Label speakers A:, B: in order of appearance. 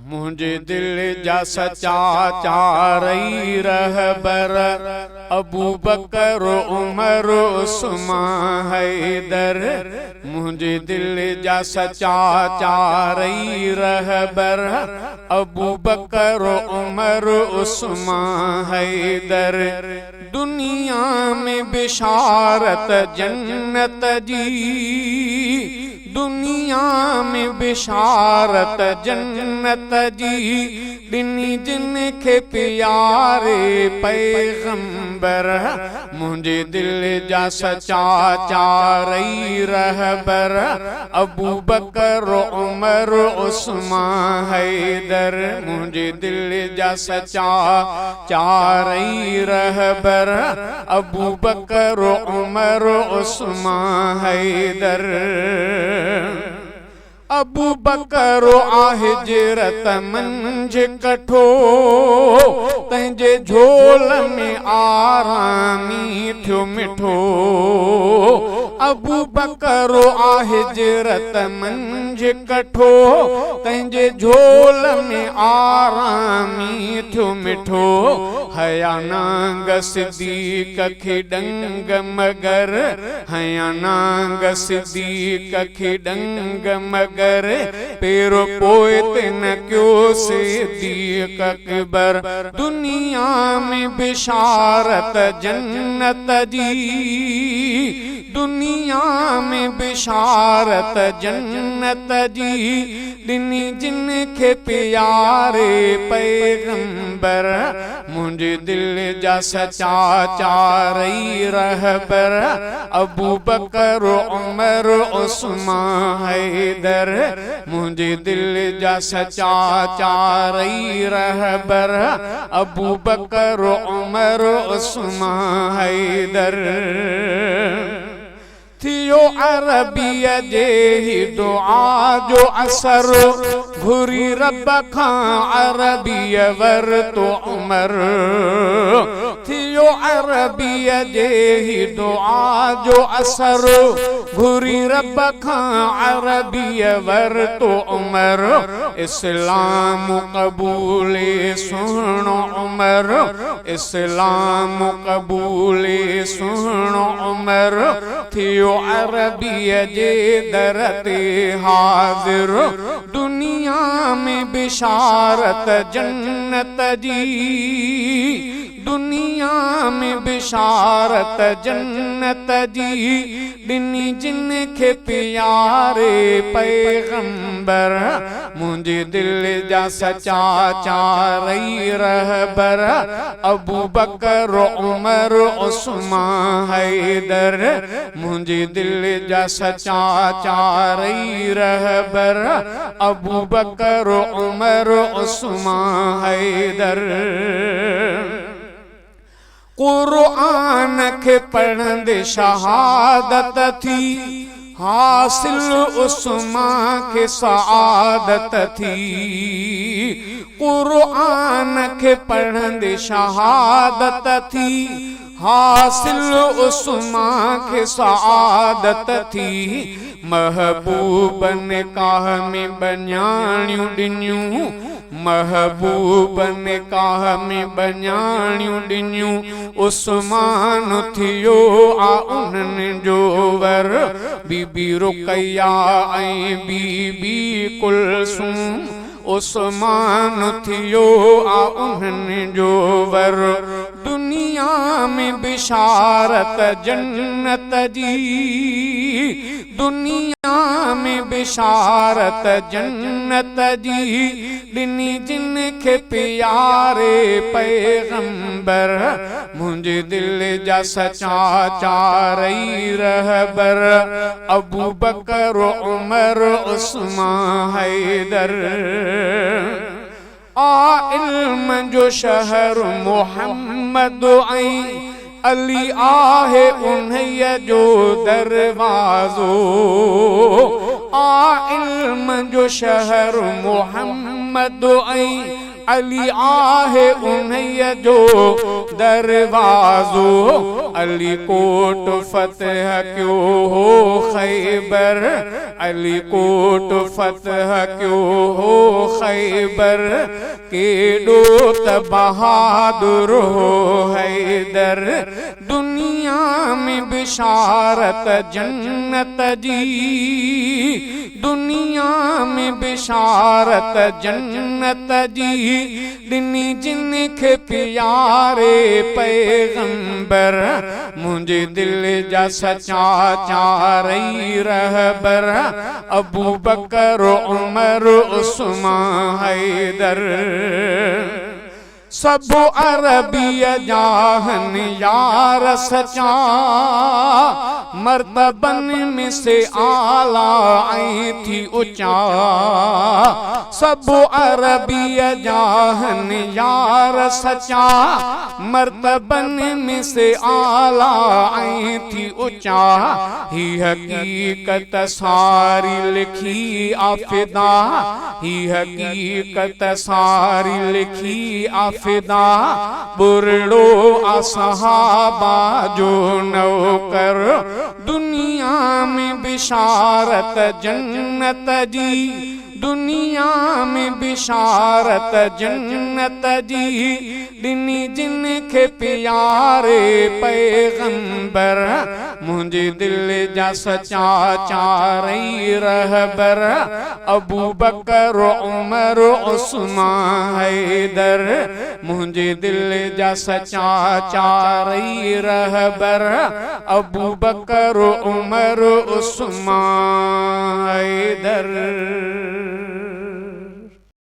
A: मुझे दिल जा सच्चा चारई रहबर अबू बकर उमर उस्मान हैदर। मुझे दिल जा सच्चा चारई रहबर अबू बकर उमर उस्मान हैदर। दुनिया में बिशारत जन्नत जी, दुनिया में बिशारत जन्नत जी, ॾिनी जिन खे प्यारे पैगंबर। मुझे दिल जा सच्चा चारई रहबर अबू बकर उमर उस्मान हैदर। मुझे दिल जा सच्चा चारई रहबर अबू बकर उमर उस्मान हैदर। अबू बकर आहे हिजरत मंझ कठो, तंहिंजे झोल में आरामी थियो मिठो। अबू बकर आहे हिजरत मंझ कठो, तंहिंजे झोल में आरामी थियो मिठो। हया नांग सिद्दीक़ खे डंग मगर, हया नांग सिद्दीक़ खे डंग मगर। पेरो पोए ते न क्यो सिद्दीक़ अकबर। दुनिया में बिशारत जन्नत जी, दुनिया में बिशारत जन्नत जी, ॾिनी जिन खे प्यारे पैगंबर। मुझे दिल जा सच्चा चारई रहबर अबू बकर उमर उस्मान हैदर। मुझे दिल जा सच्चा चारई रहबर अबू बकर उमर उस्मान हैदर। थियो अरबीअ जे ही दुआ जो असर, घुरी रब खां अरबीअ वरतो उमर। थियो अरबीअ जे ही दुआ जो असर, घुरी रब खां अरबीअ वरतो उमर। इस्लाम क़बूले सुहिणो उमर, इस्लाम क़बूले सुहिणो उमर। थियो अरबीअ जे दर ते हाज़िर, दुनिया में बिशारत जन्नत जी, दुनिया में बिशारत जन्नत जी, ॾिनी जिन खे प्यारे पैगंबर। मुझे दिल जा सच्चा चारई रहबर अबू बकर उमर उस्मान हैदर। मुझे दिल जा सच्चा चारई रहबर अबू बकर उमर उस्मान हैदर। क़ुरान खे पढ़ंदे शहादत थी, हासिल उस्मान खे सआदत थी। क़ुरान खे पढ़ंदे शहादत थी, हासिल उस्मान खे सआदत थी। महबूब निकाह में बन्याणियूं ॾिनियूं, महबूब निकाह में बन्याणियूं ॾिनियूं। उस्मान थियो आ उन्हनि जो वर, बीबी रुक़ैया ऐं बीबी कुलसूम। उस्मान थियो आ उन्हनि जो वर, दुनिया में बिशारत जन्नत जी, दुनिया में बिशारत जन्नत जी, ॾिनी जिन खे प्यारे पैगंबर। मुझे दिल जा सच्चा चारई रहबर अबू बकर उमर उस्मान हैदर। आ इल्म जो शहर मोहम्मद ऐं अली आहे उन्हीअ जो दरवाज़ो। आ इल्म जो शहर मोहम्मद ऐं अली आहे उन्हीअ जो दरवाज़ो अली कोट फतह क्यो हो खैबर अली कोट फतह क्यो हो खैबर केॾो त बहादुर हो हैदर दुनिया में बिशारत जन्नत जी दुनिया में बिशारत जन्नत जी ॾिनी जिन खे प्यारे पैगंबर मुंहिंजे दिल जा सचा चारई रहबर अबू बकर उमर उस्मान हैदर सब अरबीय जाहन यार सचा मर्तबन में से आला आई थी ऊंचा सब अरबीय जाहन यार सचा मर्तबन में से आला आई थी ऊंचा ही हकीकत सारी लिखी आफिदा ही हकीकत सारी लिखी आफिदा बुरड़ो असहाबा जो नौकर दुनिया में बिशारत जन्नत जी दुनिया में बिशारत जन्नत जी ॾिनी जिन खे प्यारे पैगंबर मुंहिंजे दिल जा सचा चारई रहबर अबू बकर उमर उस्मान हैदर मुंहिंजे दिल जा सचा चारई रहबर अबू बकर उमर उस्मान हैदर